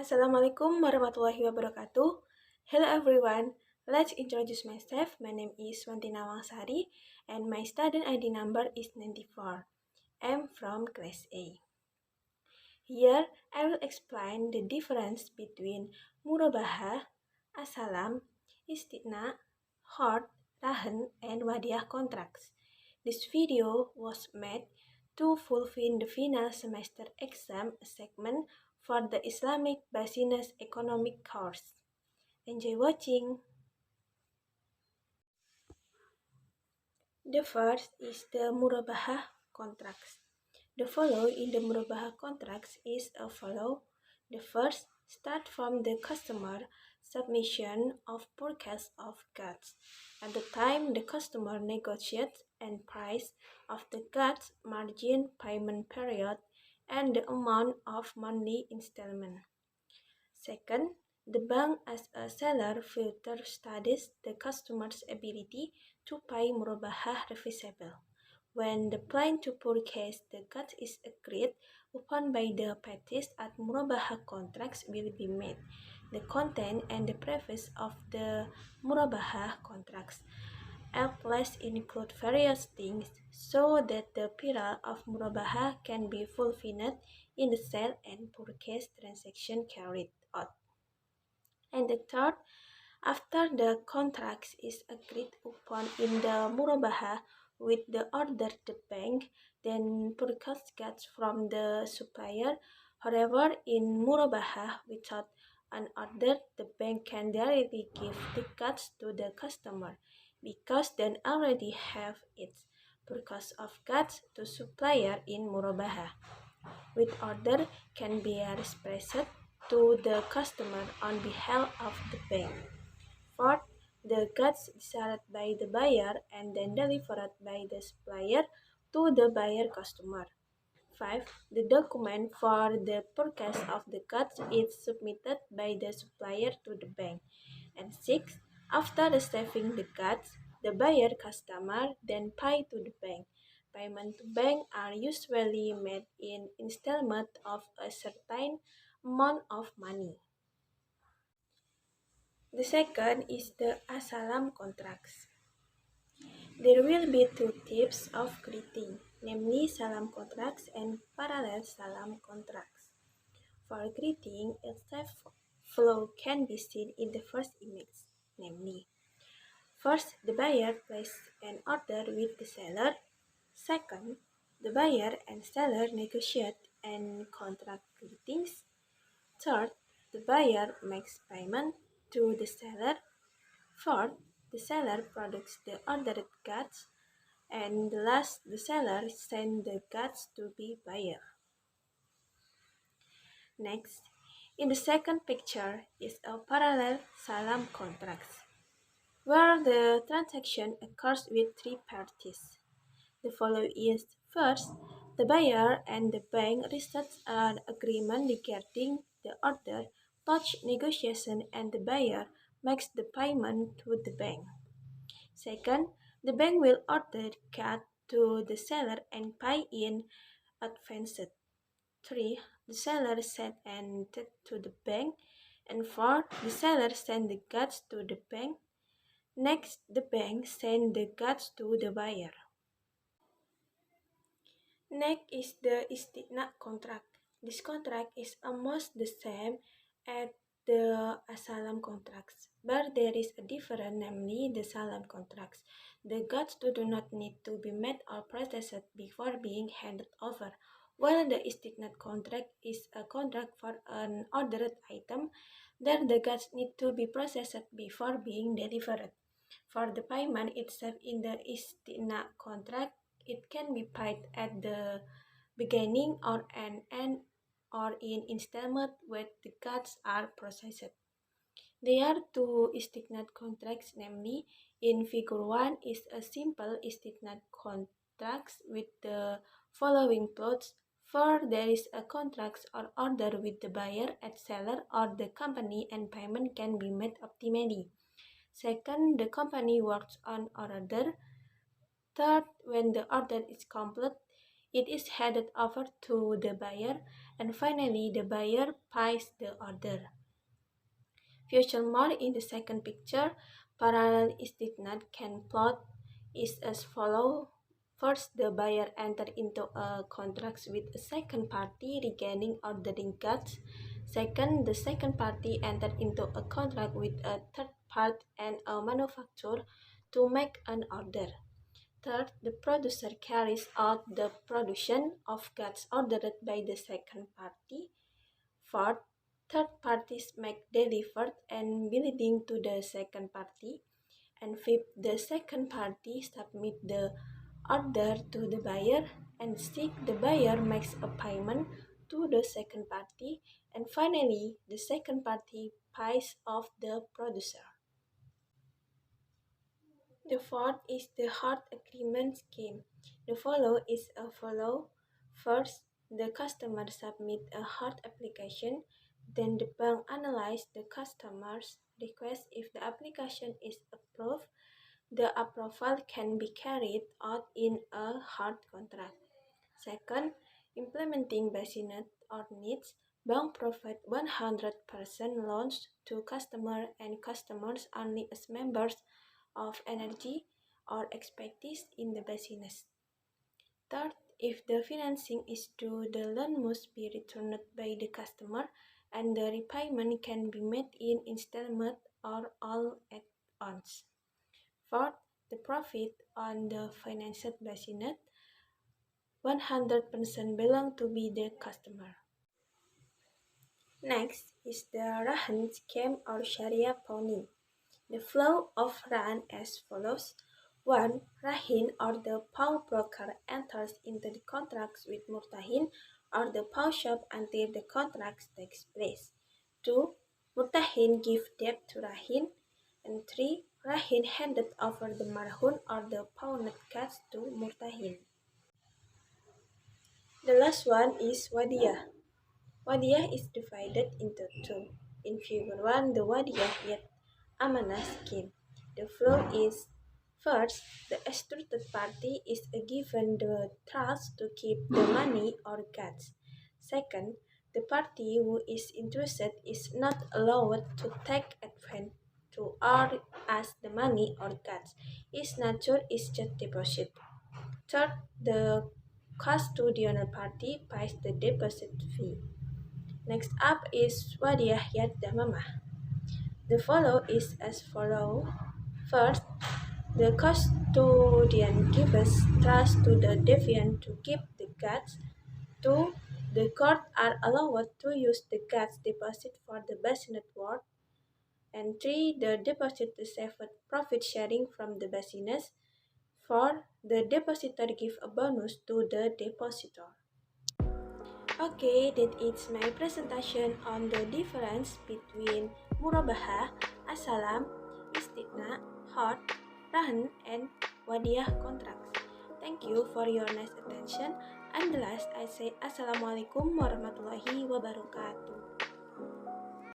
Assalamualaikum warahmatullahi wabarakatuh. Hello everyone. Let's introduce myself. My name is Wanti Nawangsari and my student ID number is 94. I'm from Class A. Here I will explain the difference between murabahah, asalam, istighna, hard, rahan, and wadiah contracts. This video was made to fulfill the final semester exam segment for the Islamic Business Economic course. Enjoy watching! The first is the murabahah contracts. The follow in the murabahah contracts is as follow. The first start from the customer submission of purchase of goods. At the time the customer negotiates and price of the goods, margin, payment period, and the amount of monthly installment. Second, the bank as a seller filter studies the customer's ability to pay murabahah revisable. When the plan to purchase the goods is agreed upon by the parties at murabahah contracts will be made. The content and the preface of the murabahah contracts at least include various things so that the period of murabahah can be fulfilled in the sale and purchase transaction carried out. And the third, after the contract is agreed upon in the murabahah with the order the bank then purchase goods from the supplier. However, in murabahah without an order, the bank can directly give the goods to the customer because they already have its purchase of goods to supplier in murabahah. With order can be expressed to the customer on behalf of the bank. Fourth, the goods decided by the buyer and then delivered by the supplier to the buyer customer. 5. The document for the purchase of the goods is submitted by the supplier to the bank. And 6. After receiving the goods, the buyer customer then pay to the bank. Payment to bank are usually made in installment of a certain amount of money. The second is the asalam contracts. There will be two types of greeting, namely salam contracts and parallel salam contracts. For greeting, a step flow can be seen in the first image, namely, first, the buyer places an order with the seller. Second, the buyer and seller negotiate and contract greetings. Third, the buyer makes payment to the seller. Fourth, the seller products the ordered goods. And last, the seller sends the goods to the buyer. Next, in the second picture is a parallel salam contracts, where the transaction occurs with three parties. The following is first, the buyer and the bank reach an agreement regarding the order, touch negotiation, and the buyer makes the payment to the bank. Second, the bank will order goods to the seller and pay in advance. 3. The seller sends and to the bank. And 4. The seller sends the goods to the bank. Next, the bank sends the goods to the buyer. Next is the istighna contract. This contract is almost the same as the asalam contracts, but there is a difference, namely the salam contracts. The goods do not need to be made or processed before being handed over, while the istighna contract is a contract for an ordered item that the goods need to be processed before being delivered. For the payment itself in the istighna contract, it can be paid at the beginning or an end or in installment when the goods are processed. There are two istighna contracts, namely, in figure 1 is a simple istighna contract with the following plots. First, there is a contract or order with the buyer and seller or the company and payment can be made optimally. Second, the company works on order. Third, when the order is complete, It is handed over to the buyer, and finally the buyer pays the order. Future more in the second picture, parallel statement can plot is as follows. First, the buyer enter into a contract with a second party regarding ordering goods. Second, the second party enter into a contract with a third party and a manufacturer to make an order. Third, the producer carries out the production of goods ordered by the second party. Fourth, third parties make delivered and billing to the second party. And fifth, the second party submit the order to the buyer. And sixth, the buyer makes a payment to the second party. And finally, the second party pays off the producer. The fourth is the hard agreement scheme. The follow is a follow. First, the customer submit a hard application. Then the bank analyze the customer's request. If the application is approved, the approval can be carried out in a hard contract. Second, implementing Bisnis or needs. Bank provide 100% loans to customer and customers only as members of energy or expertise in the business. Third, if the financing is due, the loan must be returned by the customer and the repayment can be made in installment or all at once. Fourth, the profit on the financed business 100% belong to be the customer. Next is the Rahan scheme or Syariah pawning. The flow of Rahan as follows. 1. Rahin or the pawnbroker enters into the contracts with Murtahin or the pawn shop until the contract takes place. 2. Murtahin gives debt to Rahin. And 3. Rahin handed over the marhun or the pawned cats to Murtahin. The last one is Wadiyah. Wadiyah is divided into two. In figure 1, the Wadiyah yet Amanah scheme. The flow is first, the extorted party is given the trust to keep the money or goods. Second, the party who is interested is not allowed to take advantage to or ask the money or goods. Its nature is just deposit. Third, the custodial party pays the deposit fee. Next up is Wadiyah Yad Damamah. The follow is as follows. First, the custodian gives trust to the deviant to keep the goods. 2. The court are allowed to use the goods deposit for the business work. And 3. The deposit receives profit sharing from the business. 4. The depositor give a bonus to the depositor. Okay, that is my presentation on the difference between Murabaha, Asalam, Istitna, Hot, Rahan, and Wadiyah contracts. Thank you for your nice attention. And the last, I say Assalamualaikum warahmatullahi wabarakatuh.